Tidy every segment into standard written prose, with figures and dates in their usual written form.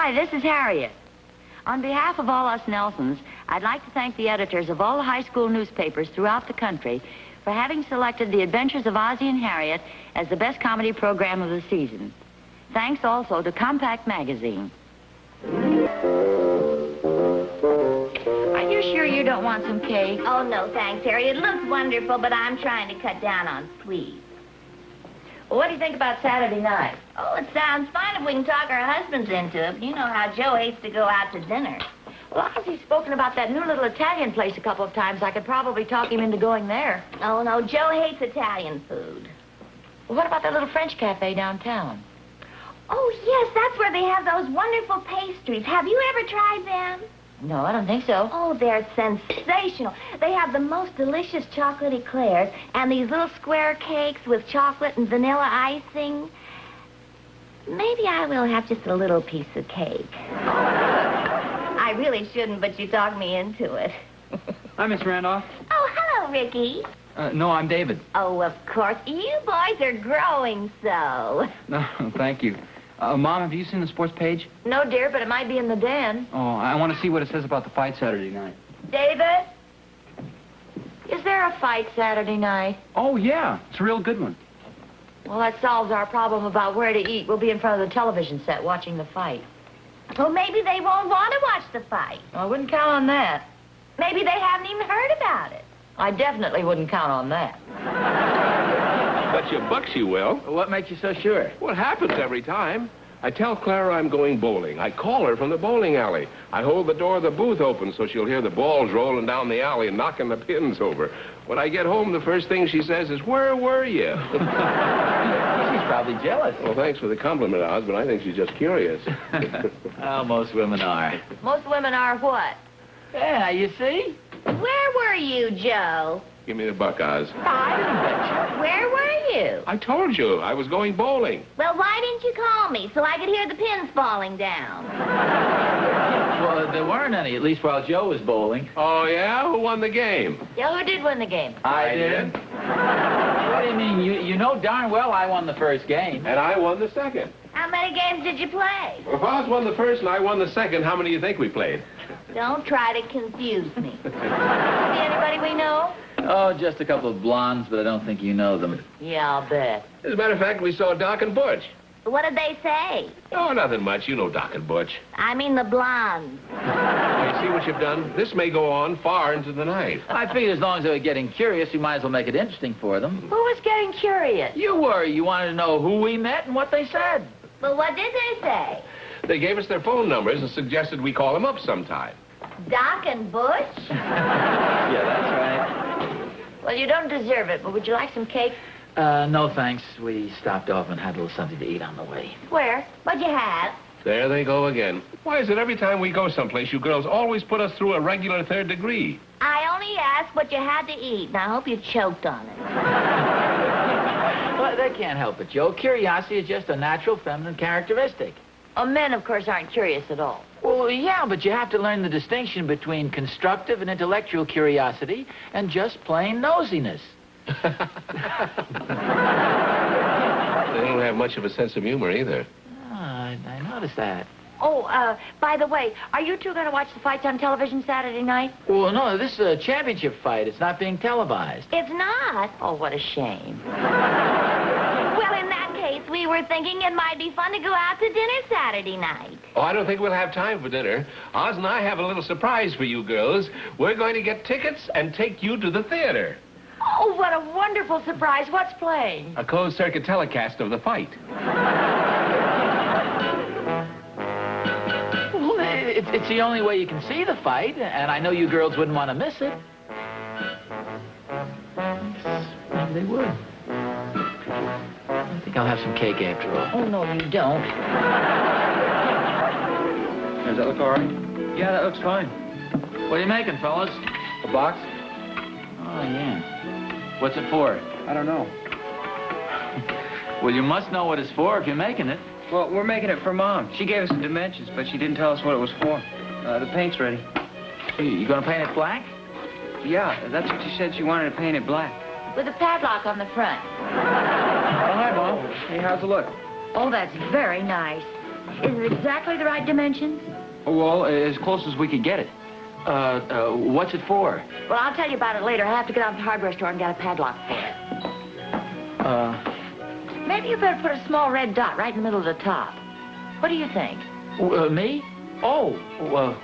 Hi, this is Harriet. On behalf of all us Nelsons, I'd like to thank the editors of all the high school newspapers throughout the country for having selected The Adventures of Ozzie and Harriet as the best comedy program of the season. Thanks also to Compact Magazine. Are you sure you don't want some cake? Oh, no, thanks, Harriet. It looks wonderful, but I'm trying to cut down on sweets. Well, what do you think about Saturday night? Oh, it sounds fine if we can talk our husbands into it. You know how Joe hates to go out to dinner. Well, Ozzie's spoken about that new little Italian place a couple of times. I could probably talk him into going there. Oh, no, Joe hates Italian food. Well, what about that little French cafe downtown? Oh, yes, that's where they have those wonderful pastries. Have you ever tried them? No, I don't think so. Oh, they're sensational. They have the most delicious chocolate eclairs and these little square cakes with chocolate and vanilla icing. Maybe I will have just a little piece of cake. I really shouldn't, but you talked me into it. Hi, Miss Randolph. Oh, hello, Ricky. No, I'm David. Oh, of course. You boys are growing so. No, thank you. Mom, have you seen the sports page? No, dear, but it might be in the den. Oh, I want to see what it says about the fight Saturday night. David? Is there a fight Saturday night? Oh, yeah. It's a real good one. Well, that solves our problem about where to eat. We'll be in front of the television set watching the fight. Well, maybe they won't want to watch the fight. I wouldn't count on that. Maybe they haven't even heard about it. I definitely wouldn't count on that. Bet you bucks you will. What makes you so sure? What happens every time? I tell Clara I'm going bowling. I call her from the bowling alley. I hold the door of the booth open so she'll hear the balls rolling down the alley and knocking the pins over. When I get home, the first thing she says is, "Where were you?" She's probably jealous. Well, thanks for the compliment, Oz, but I think she's just curious. Oh, most women are. Most women are what? Yeah, you see? Where were you, Joe? Give me the buck, Oz. I didn't bet you. Where were you? I told you I was going bowling. Well, why didn't you call me so I could hear the pins falling down? Well, there weren't any, at least while Joe was bowling. Oh, yeah? Who won the game? Yeah, who did win the game? I did. What do you mean? You know darn well I won the first game. And I won the second. How many games did you play? Well, if Oz won the first and I won the second, how many do you think we played? Don't try to confuse me. See anybody we know? Oh, just a couple of blondes, but I don't think you know them. Yeah, I'll bet. As a matter of fact, we saw Doc and Butch. What did they say? Oh, nothing much. You know Doc and Butch. I mean the blondes. Now, you see what you've done? This may go on far into the night. I figured as long as they were getting curious, we might as well make it interesting for them. Who was getting curious? You were. You wanted to know who we met and what they said. Well, what did they say? They gave us their phone numbers and suggested we call them up sometime. Doc and Butch? Yeah, that's right. Well, you don't deserve it, but would you like some cake? No, thanks. We stopped off and had a little something to eat on the way. Where? What'd you have? There they go again. Why is it every time we go someplace, you girls always put us through a regular third degree? I only asked what you had to eat, and I hope you choked on it. Well, they can't help it, Joe. Curiosity is just a natural feminine characteristic. Oh, men, of course, aren't curious at all. Well, yeah, but you have to learn the distinction between constructive and intellectual curiosity and just plain nosiness. They don't have much of a sense of humor either. Oh, I noticed that. Oh, by the way, are you two going to watch the fights on television Saturday night? Well, no, this is a championship fight. It's not being televised. It's not. Oh, what a shame. Well, in that case, we were thinking it might be fun to go out to dinner Saturday night. Oh, I don't think we'll have time for dinner. Oz and I have a little surprise for you girls. We're going to get tickets and take you to the theater. Oh, what a wonderful surprise. What's playing? A closed-circuit telecast of the fight. Well, it's the only way you can see the fight, and I know you girls wouldn't want to miss it. Maybe they would. I think I'll have some cake after all. Oh, no, you don't. Does that look all right? Yeah, that looks fine. What are you making, fellas? A box? Oh, yeah. What's it for? I don't know. Well, you must know what it's for if you're making it. Well, we're making it for Mom. She gave us the dimensions, but she didn't tell us what it was for. The paint's ready. You gonna paint it black? Yeah, that's what she said. She wanted to paint it black. With a padlock on the front. Oh, hi, Mom. Hey, how's it look? Oh, that's very nice. Is it exactly the right dimensions? Well, as close as we could get it. What's it for? Well, I'll tell you about it later. I have to get out to the hardware store and get a padlock for it. Maybe you better put a small red dot right in the middle of the top. What do you think? Me? Oh, well,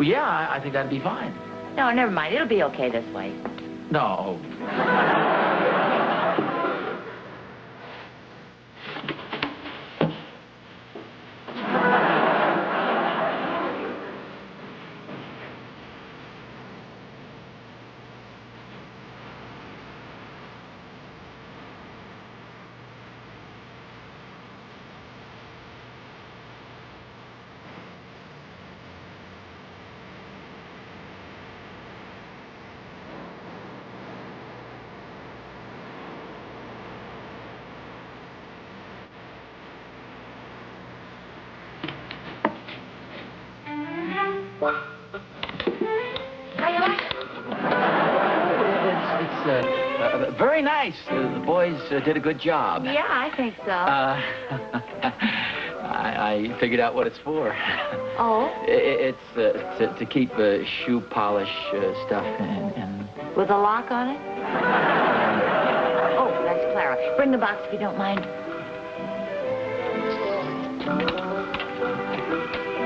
yeah, I think that'd be fine. No, never mind. It'll be okay this way. No. Very nice. The boys did a good job. Yeah, I think so. I figured out what it's for. Oh? It's to keep shoe polish stuff in. With a lock on it? Oh, that's Clara. Bring the box if you don't mind.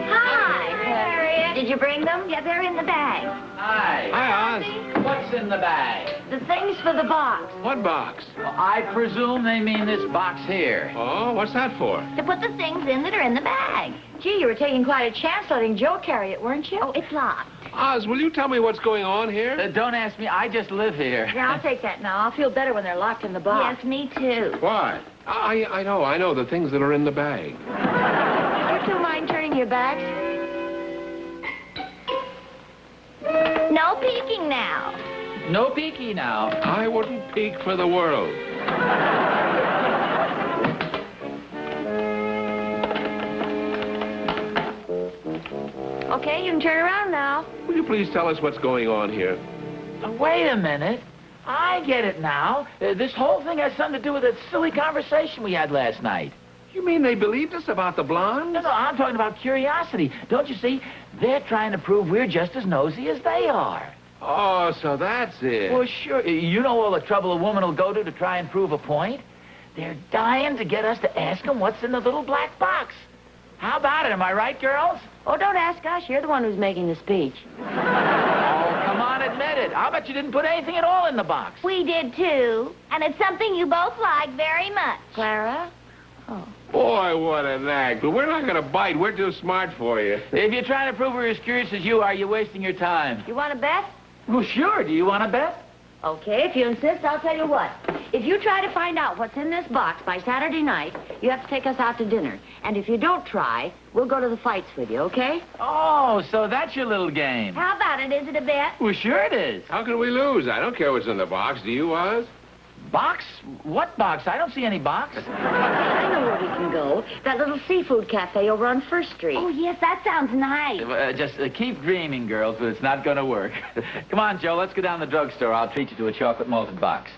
Hi, Harriet. Did you bring them? Yeah, they're in the bag. Hi. Hi, Oz. What's in the bag? The things for the box. What box? Well, I presume they mean this box here. Oh, what's that for? To put the things in that are in the bag. Gee, you were taking quite a chance letting Joe carry it, weren't you? Oh, it's locked. Oz, will you tell me what's going on here? Don't ask me. I just live here. Yeah, I'll take that now. I'll feel better when they're locked in the box. Yes, me too. What? I know, the things that are in the bag. You two mind turning your backs? No peeking now. No peeky now. I wouldn't peek for the world. Okay, you can turn around now. Will you please tell us what's going on here? Wait a minute. I get it now. This whole thing has something to do with that silly conversation we had last night. You mean they believed us about the blondes? No, I'm talking about curiosity. Don't you see? They're trying to prove we're just as nosy as they are. Oh, so that's it. Well, sure. You know all the trouble a woman will go to try and prove a point? They're dying to get us to ask them what's in the little black box. How about it? Am I right, girls? Oh, don't ask us. You're the one who's making the speech. Oh, come on, admit it. I'll bet you didn't put anything at all in the box. We did too. And it's something you both like very much. Clara? Oh. Boy, what an act. But we're not going to bite. We're too smart for you. If you're trying to prove we're as curious as you are, you're wasting your time. You want to bet? Well, sure. Do you want to bet? Okay, if you insist, I'll tell you what. If you try to find out what's in this box by Saturday night, you have to take us out to dinner. And if you don't try, we'll go to the fights with you, okay? Oh, so that's your little game. How about it? Is it a bet? Well, sure it is. How can we lose? I don't care what's in the box. Do you, Oz? Box? What box? I don't see any box. I know where we can go. That little seafood cafe over on First Street. Oh, yes, that sounds nice. Just keep dreaming, girls, but it's not going to work. Come on, Joe, let's go down to the drugstore. I'll treat you to a chocolate malted box.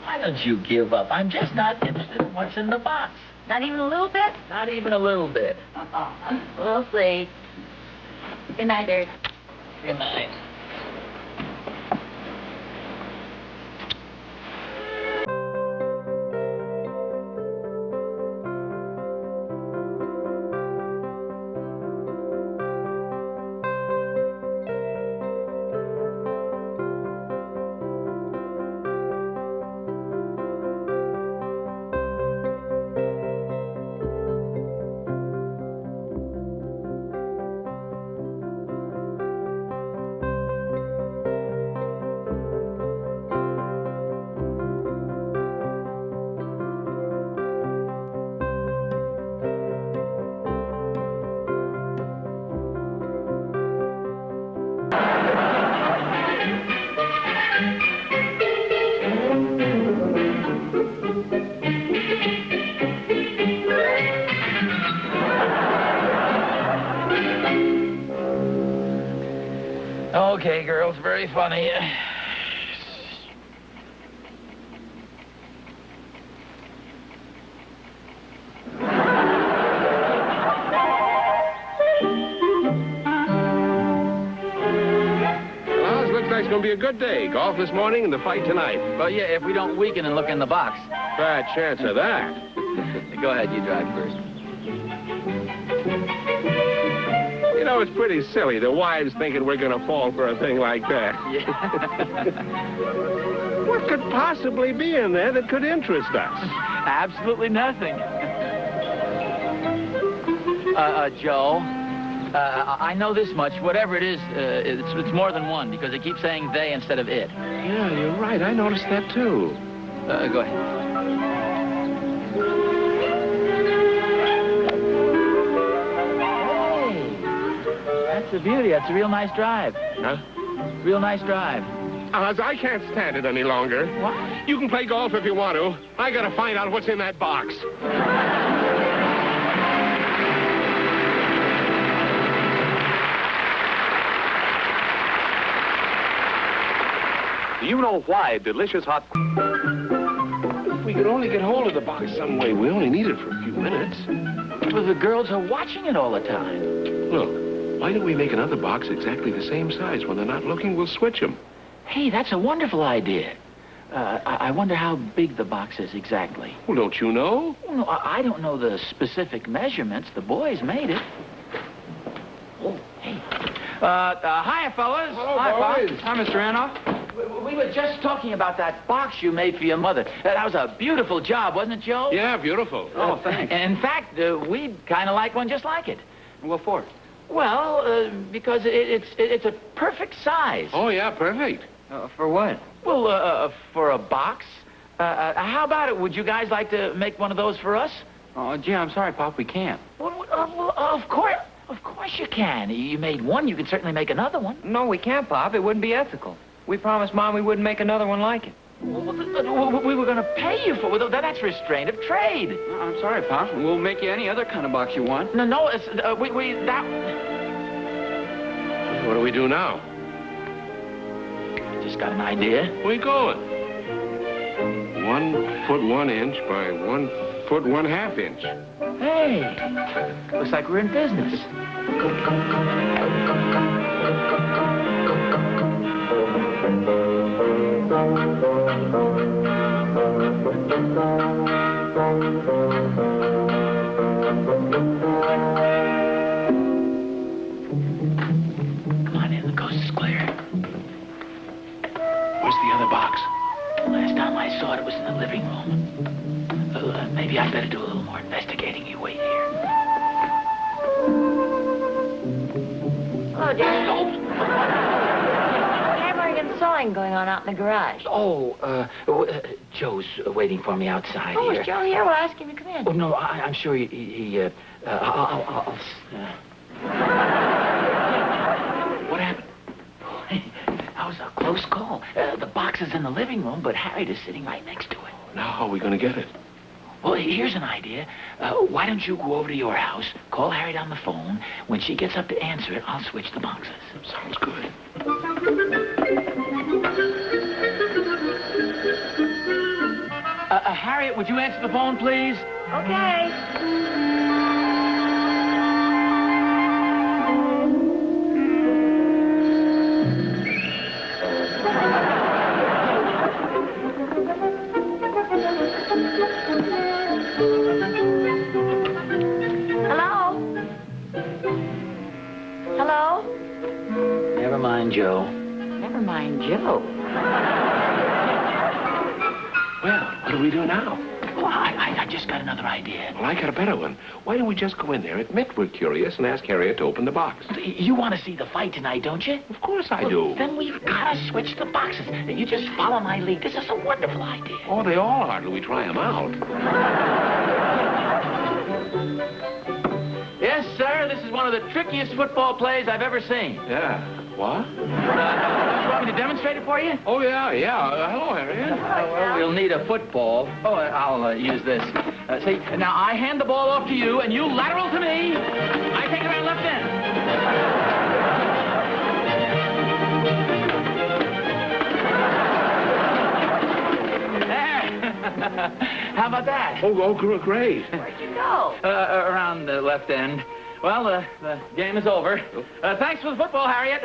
Why don't you give up? I'm just not interested in what's in the box. Not even a little bit? Not even a little bit. We'll see. Good night, dear. Good night. Okay, girls, very funny. Looks like it's going to be a good day. Golf this morning and the fight tonight. Well, yeah, if we don't weaken and look in the box. Bad chance of that. Go ahead, you drive first. You know, it's pretty silly. The wives thinking we're going to fall for a thing like that. Yeah. What could possibly be in there that could interest us? Absolutely nothing. Joe, I know this much. Whatever it is, it's more than one because it keeps saying they instead of it. Yeah, you're right. I noticed that, too. Go ahead. That's a beauty. That's a real nice drive. Huh? Real nice drive. I can't stand it any longer. What? You can play golf if you want to. I got to find out what's in that box. Do you know why delicious hot... If we could only get hold of the box some way. We only need it for a few minutes. Well, the girls are watching it all the time. Look, why don't we make another box exactly the same size? When they're not looking, we'll switch them. Hey, that's a wonderful idea. I wonder how big the box is exactly. Well, don't you know? Well, no, I don't know the specific measurements. The boys made it. Oh, hey. Hiya, fellas. Hello, Hi, boys. Bob. Hi, Mr. Randolph. We were just talking about that box you made for your mother. That was a beautiful job, wasn't it, Joe? Yeah, beautiful. Oh, thanks. In fact, we'd kind of like one just like it. What for? Well, because it's a perfect size. Oh, yeah, perfect. For what? Well, for a box. How about it? Would you guys like to make one of those for us? Oh, gee, I'm sorry, Pop, we can't. Well, of course you can. You made one, you can certainly make another one. No, we can't, Pop. It wouldn't be ethical. We promised Mom we wouldn't make another one like it. Well, we were going to pay you for it. That's restraint of trade. I'm sorry, Pop. We'll make you any other kind of box you want. No, it's, that... What do we do now? Just got an idea. Where we going? 1 foot 1 inch by 1 foot 1/2 inch. Hey, looks like we're in business. Come on in, the coast is clear. Where's the other box? Last time I saw it, it was in the living room. Maybe I'd better do a little more investigating. You wait here. Oh, dear. Hammering and sawing going on out in the garage. Joe's waiting for me outside Oh, here. is Joe here? Well, ask him to come in. Oh, no, I'm sure What happened? That was a close call. The box is in the living room, but Harriet is sitting right next to it. Now, how are we going to get it? Well, here's an idea. Why don't you go over to your house, call Harriet on the phone. When she gets up to answer it, I'll switch the boxes. Sounds good. Harriet, would you answer the phone, please? Okay. Hello? Hello? Never mind, Joe. Never mind, Joe. Well, what do we do now? Oh, I just got another idea. Well, I got a better one. Why don't we just go in there, admit we're curious, and ask Harriet to open the box? You want to see the fight tonight, don't you? Of course I do. Then we've got to switch the boxes. You just follow my lead. This is a wonderful idea. Oh, they all are till we try them out. Yes, sir. This is one of the trickiest football plays I've ever seen. Yeah. What? Don't you want me to demonstrate it for you? Oh, yeah. Hello, Harriet. Well, we'll need a football. Oh, I'll use this. See, now I hand the ball off to you, and you lateral to me. I take it around left end. There. How about that? Oh, great. Where'd you go? Around the left end. Well, the game is over. Thanks for the football, Harriet.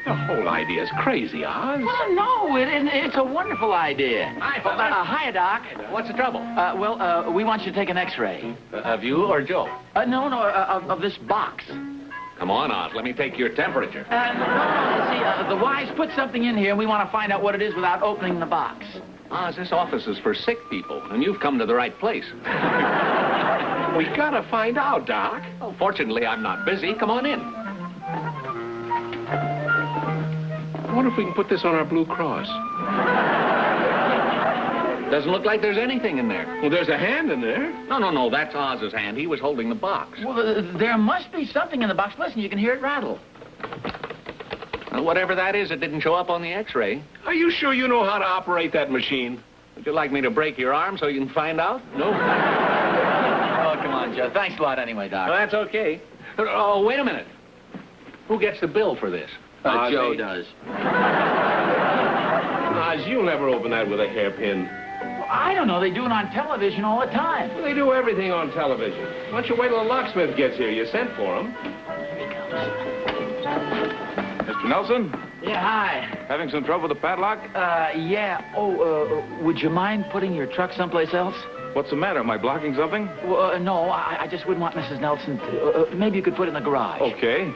The whole idea's crazy, Oz. Well, no, it's a wonderful idea. Hi, fella. Hiya, Doc. What's the trouble? We want you to take an X-ray. Of you or Joe? No, of this box. Come on, Oz. Let me take your temperature. No. See, the wise put something in here, and we want to find out what it is without opening the box. Oz, this office is for sick people, and you've come to the right place. We gotta find out, Doc. Well, fortunately, I'm not busy. Come on in. I wonder if we can put this on our Blue Cross. Doesn't look like there's anything in there. Well, there's a hand in there. No. That's Oz's hand. He was holding the box. Well, there must be something in the box. Listen, you can hear it rattle. Well, whatever that is, it didn't show up on the X-ray. Are you sure you know how to operate that machine? Would you like me to break your arm so you can find out? No. Oh, come on, Joe. Thanks a lot anyway, Doc. Well, that's okay. Oh, wait a minute. Who gets the bill for this? Joe does. Oz, you'll never open that with a hairpin. Well, I don't know. They do it on television all the time. Well, they do everything on television. Why don't you wait till the locksmith gets here? You sent for him. Mr. Nelson, Yeah, hi. having some trouble with the padlock? Yeah. Oh, would you mind putting your truck someplace else? What's the matter? Am I blocking something? Well, no, I just wouldn't want Mrs. Nelson to... maybe you could put it in the garage. Okay.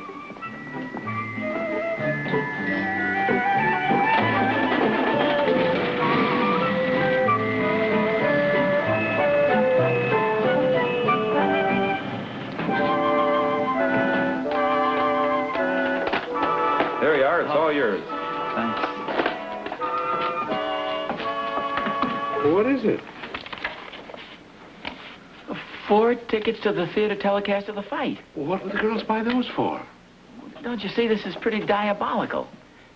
There you are. It's all yours. Thanks. What is it? 4 tickets to the theater telecast of the fight. Well, what would the girls buy those for? Don't you see, this is pretty diabolical.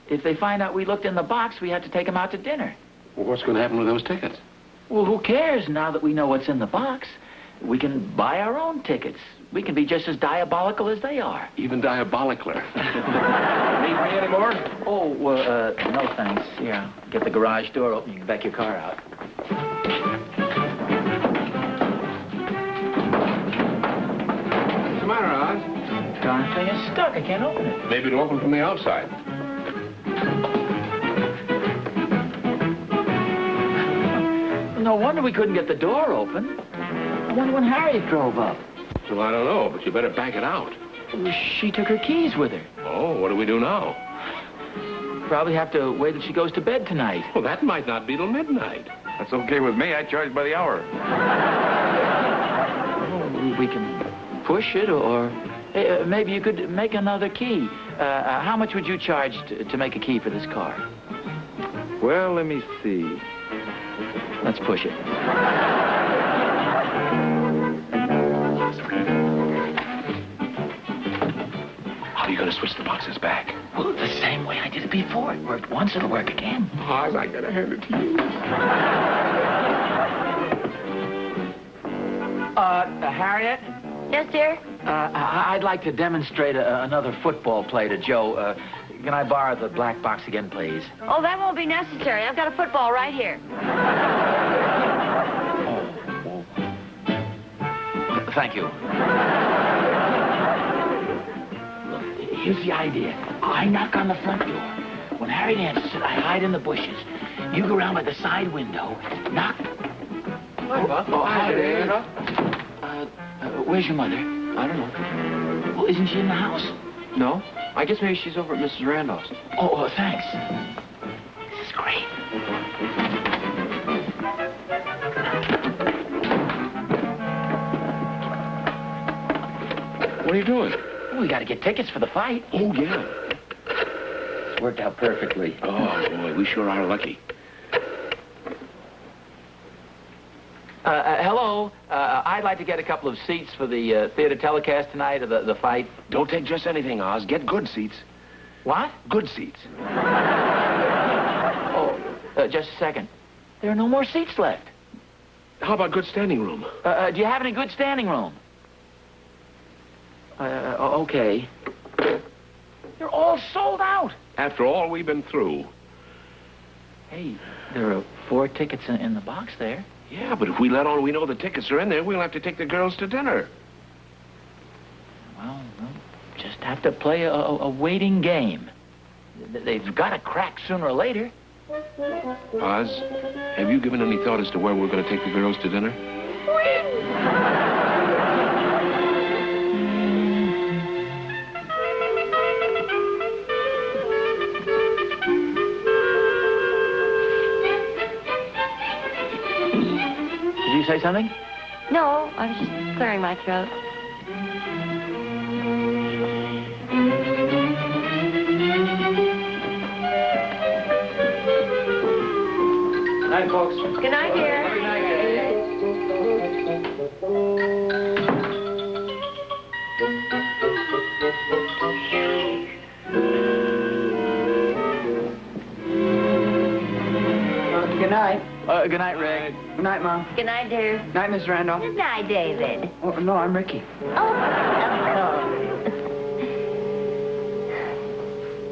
If they find out we looked in the box, we have to take them out to dinner. Well, what's going to happen with those tickets? Well, who cares now that we know what's in the box? We can buy our own tickets. We can be just as diabolical as they are. Even diabolicler. Need me anymore? Oh, no thanks. Here, I'll get the garage door open. You can back your car out. What's the matter, Oz? Darn thing is stuck. I can't open it. Maybe it'll open from the outside. No wonder we couldn't get the door open. I wonder when Harriet drove up. Well, I don't know, but you better back it out. She took her keys with her. Oh, what do we do now? Probably have to wait till she goes to bed tonight. Well, that might not be till midnight. That's okay with me. I charge by the hour. Oh, we can push it, or maybe you could make another key. How much would you charge to make a key for this car? Well, let me see. Let's push it. How are you going to switch the boxes back? Well, the same way I did it before. It worked once, it'll work again. Oz, I got to hand it to you. Harriet? Yes, dear? I'd like to demonstrate another football play to Joe. Can I borrow the black box again, please? Oh, that won't be necessary. I've got a football right here. Thank you. Look, here's the idea. I knock on the front door. When Harriet answers it, I hide in the bushes. You go around by the side window, knock. Hi, there. Where's your mother? I don't know. Well, isn't she in the house? No? I guess maybe she's over at Mrs. Randolph's. Oh, thanks. This is great. What are you doing? Oh, we got to get tickets for the fight. Oh, yeah. It's worked out perfectly. Oh, boy, we sure are lucky. Hello. I'd like to get a couple of seats for the theater telecast tonight of the fight. Don't take just anything, Oz. Get good seats. What? Good seats. Oh, just a second. There are no more seats left. How about good standing room? Do you have any good standing room? Okay. They're all sold out. After all we've been through. Hey, there are 4 tickets in the box there. Yeah, but if we let on we know the tickets are in there, we'll have to take the girls to dinner. Well, we'll just have to play a waiting game. They've got to crack sooner or later. Oz, have you given any thought as to where we're going to take the girls to dinner? Did you say something? No, I was just clearing my throat. Good night, folks. Good night, dear. Good night, Good night. Good night, Rick. Good night, Mom. Good night, dear. Night, Miss Randolph. Good night, David. Oh, no, I'm Ricky. Oh, of course.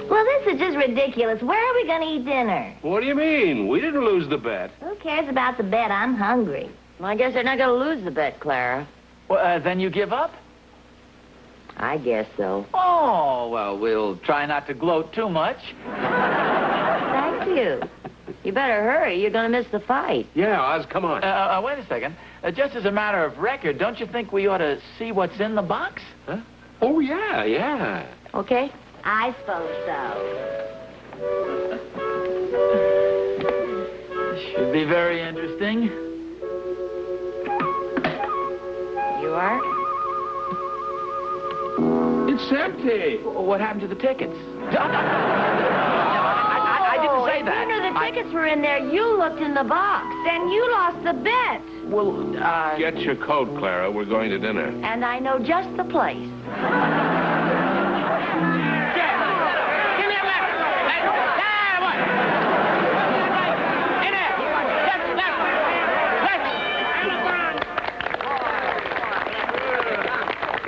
Well, this is just ridiculous. Where are we going to eat dinner? What do you mean? We didn't lose the bet. Who cares about the bet? I'm hungry. Well, I guess they're not going to lose the bet, Clara. Well, then you give up? I guess so. Oh, well, we'll try not to gloat too much. Thank you. You better hurry. You're going to miss the fight. Yeah, Oz, come on. Wait a second. Just as a matter of record, don't you think we ought to see what's in the box? Huh? Oh, yeah. Okay? I suppose so. This should be very interesting. You are? It's empty. What happened to the tickets? I didn't say that. You know the tickets were in there. You looked in the box, and you lost the bet. Well, Get your coat, Clara. We're going to dinner. And I know just the place.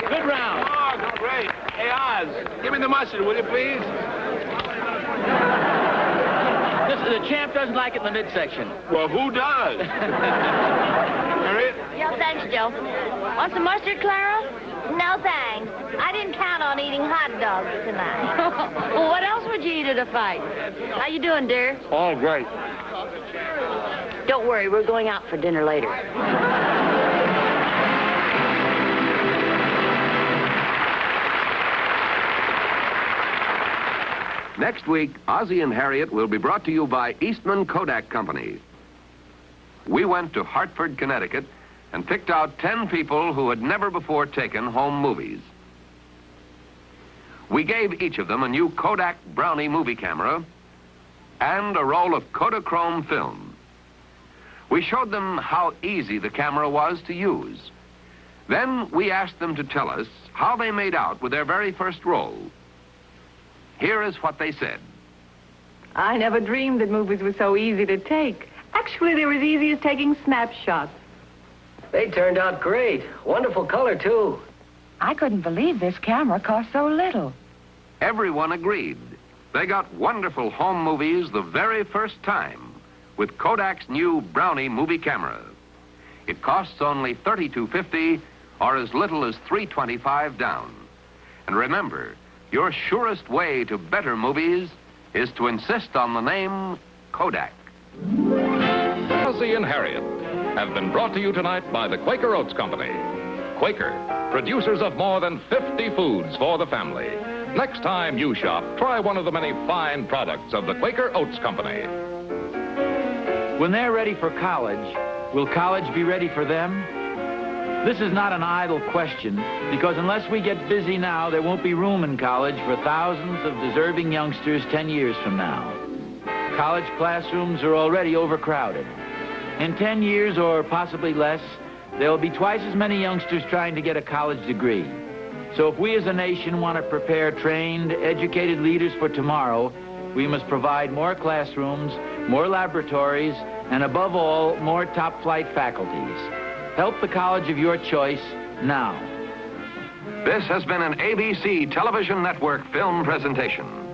Good round. Oh, great. Hey, Oz, give me the mustard, will you, please? The champ doesn't like it in the midsection. Well, who does? Harriet? Yeah, thanks, Joe. Want some mustard, Clara? No, thanks. I didn't count on eating hot dogs tonight. Well, what else would you eat at a fight? How you doing, dear? All great. Don't worry, we're going out for dinner later. Next week, Ozzie and Harriet will be brought to you by Eastman Kodak Company. We went to Hartford, Connecticut, and picked out 10 people who had never before taken home movies. We gave each of them a new Kodak Brownie movie camera and a roll of Kodachrome film. We showed them how easy the camera was to use. Then we asked them to tell us how they made out with their very first roll. Here is what they said. I never dreamed that movies were so easy to take. Actually, they were as easy as taking snapshots. They turned out great. Wonderful color, too. I couldn't believe this camera cost so little. Everyone agreed. They got wonderful home movies the very first time with Kodak's new Brownie movie camera. It costs only $32.50 or as little as $3.25 down. And remember, your surest way to better movies is to insist on the name Kodak. Ozzie and Harriet have been brought to you tonight by the Quaker Oats Company. Quaker, producers of more than 50 foods for the family. Next time you shop, try one of the many fine products of the Quaker Oats Company. When they're ready for college, will college be ready for them? This is not an idle question, because unless we get busy now, there won't be room in college for thousands of deserving youngsters 10 years from now. College classrooms are already overcrowded. In 10 years, or possibly less, there will be twice as many youngsters trying to get a college degree. So if we as a nation want to prepare trained, educated leaders for tomorrow, we must provide more classrooms, more laboratories, and above all, more top-flight faculties. Help the college of your choice now. This has been an ABC Television Network film presentation.